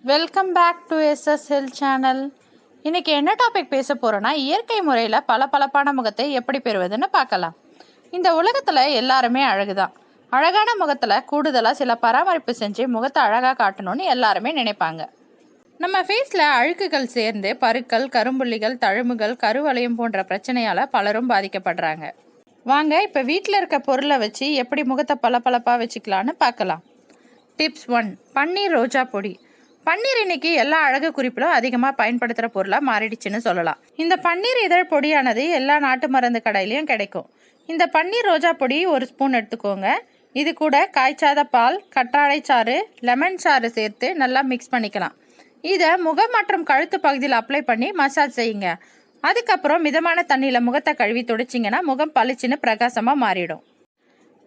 Welcome back to SS health channel. இன்றைக்கி என்ன topic பேச போகிறோன்னா, இயற்கை முறையில் பளபளப்பான முகத்தை எப்படி பெறுவதுன்னு பார்க்கலாம். இந்த உலகத்தில் எல்லாருமே அழகு தான். அழகான முகத்தில் கூடுதலாக சில பராமரிப்பு செஞ்சு முகத்தை அழகாக காட்டணும்னு எல்லாருமே நினைப்பாங்க. நம்ம ஃபேஸில் அழுக்குகள் சேர்ந்து பருக்கள், கரும்புள்ளிகள், தழும்புகள், கருவளையம் போன்ற பிரச்சனையால் பலரும் பாதிக்கப்படுறாங்க. வாங்க இப்போ வீட்டில் இருக்க பொருளை வச்சு எப்படி முகத்தை பளபளப்பாக வச்சுக்கலான்னு பார்க்கலாம். டிப்ஸ் 1. பன்னீர் ரோஜா பொடி. பன்னீர் இன்னைக்கு எல்லா அழகு குறிப்பிலும் அதிகமாக பயன்படுத்துகிற பொருளாக மாறிடுச்சுன்னு சொல்லலாம். இந்த பன்னீர் இதழ் பொடியானது எல்லா நாட்டு மருந்து கடையிலையும் கிடைக்கும். இந்த பன்னீர் ரோஜா பொடி 1 ஸ்பூன் எடுத்துக்கோங்க. இது கூட காய்ச்சாத பால், கற்றாழை சாறு, லெமன் சாறு சேர்த்து நல்லா மிக்ஸ் பண்ணிக்கலாம். இதை முகம் மற்றும் கழுத்து பகுதியில் அப்ளை பண்ணி மசாஜ் செய்யுங்க. அதுக்கப்புறம் மிதமான தண்ணியில் முகத்தை கழுவி துடைச்சிங்கன்னா முகம் பளிச்சுன்னு பிரகாசமாக மாறிடும்.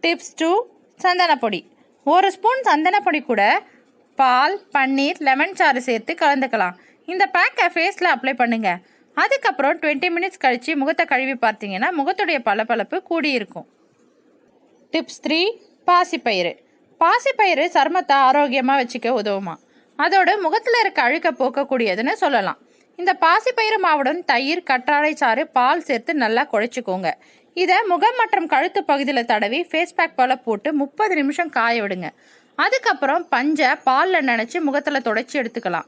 டிப்ஸ் 2. சந்தனப்பொடி. 1 ஸ்பூன் சந்தனப்பொடி கூட பால், பன்னீர், லெமன் சாறு சேர்த்து கலந்துக்கலாம். இந்த பேக்கை ஃபேஸில் அப்ளை பண்ணுங்கள். அதுக்கப்புறம் 20 மினிட்ஸ் கழித்து முகத்தை கழுவி பார்த்தீங்கன்னா முகத்துடைய பளபளப்பு கூடியிருக்கும். டிப்ஸ் 3. பாசிப்பயிறு. பாசிப்பயிறு சருமத்தை ஆரோக்கியமாக வச்சுக்க உதவுமா. அதோட முகத்தில் இருக்க அழுக்க போக்கக்கூடியதுன்னு சொல்லலாம். இந்த பாசிப்பயிறு மாவுடன் தயிர், கற்றாழை சாறு, பால் சேர்த்து நல்லா குழைச்சிக்கோங்க. இதை முகம் மற்றும் கழுத்து பகுதியில் தடவி ஃபேஸ் பேக் போல் போட்டு 30 நிமிஷம் காய விடுங்க. அதுக்கப்புறம் பஞ்சை பாலில் நினச்சி முகத்தில் துடைச்சி எடுத்துக்கலாம்.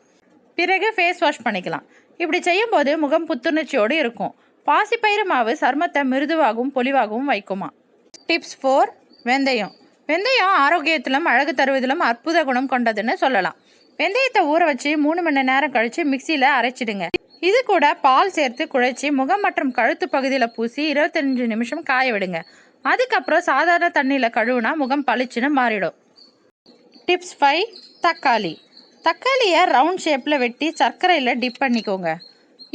பிறகு ஃபேஸ் வாஷ் பண்ணிக்கலாம். இப்படி செய்யும்போது முகம் புத்துணர்ச்சியோடு இருக்கும். பாசிப்பயிறு மாவு சருமத்தை மிருதுவாகவும் பொலிவாகவும் வைக்குமா. டிப்ஸ் 4. வெந்தயம். வெந்தயம் ஆரோக்கியத்திலும் அழகு தருவதிலும் அற்புத குணம் கொண்டதுன்னு சொல்லலாம். வெந்தயத்தை ஊற வச்சு 3 மணி நேரம் கழித்து மிக்சியில் அரைச்சிடுங்க. இது கூட பால் சேர்த்து குழைச்சி முகம் மற்றும் கழுத்து பகுதியில் பூசி 25 நிமிஷம் காய விடுங்க. அதுக்கப்புறம் சாதாரண தண்ணியில் கழுவுனா முகம் பளிச்சுன்னு மாறிடும். டிப்ஸ் 5. தக்காளி. தக்காளியை ரவுண்ட் ஷேப்பில் வெட்டி சர்க்கரையில் டிப் பண்ணிக்கோங்க.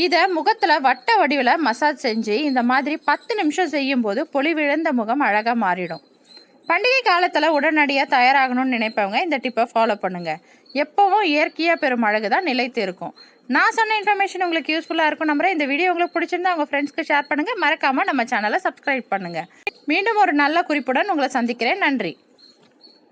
இதை முகத்தில் வட்ட வடிவில் மசாஜ் செஞ்சு இந்த மாதிரி 10 நிமிஷம் செய்யும்போது பொலிவிழந்த முகம் அழகாக மாறிடும். பண்டிகை காலத்தில் உடனடியாக தயாராகணும்னு நினைப்பவங்க இந்த டிப்பை ஃபாலோ பண்ணுங்கள். எப்போவும் இயற்கையாக பெறும் அழகு தான் நிலைத்து இருக்கும். நான் சொன்ன இன்ஃபர்மேஷன் உங்களுக்கு யூஸ்ஃபுல்லாக இருக்கும் நம்புறேன். இந்த வீடியோ உங்களுக்கு பிடிச்சிருந்தா உங்கள் ஃப்ரெண்ட்ஸ்க்கு ஷேர் பண்ணுங்கள். மறக்காமல் நம்ம சேனலை சப்ஸ்கிரைப் பண்ணுங்கள். மீண்டும் ஒரு நல்ல குறிப்புடன் உங்களை சந்திக்கிறேன். நன்றி.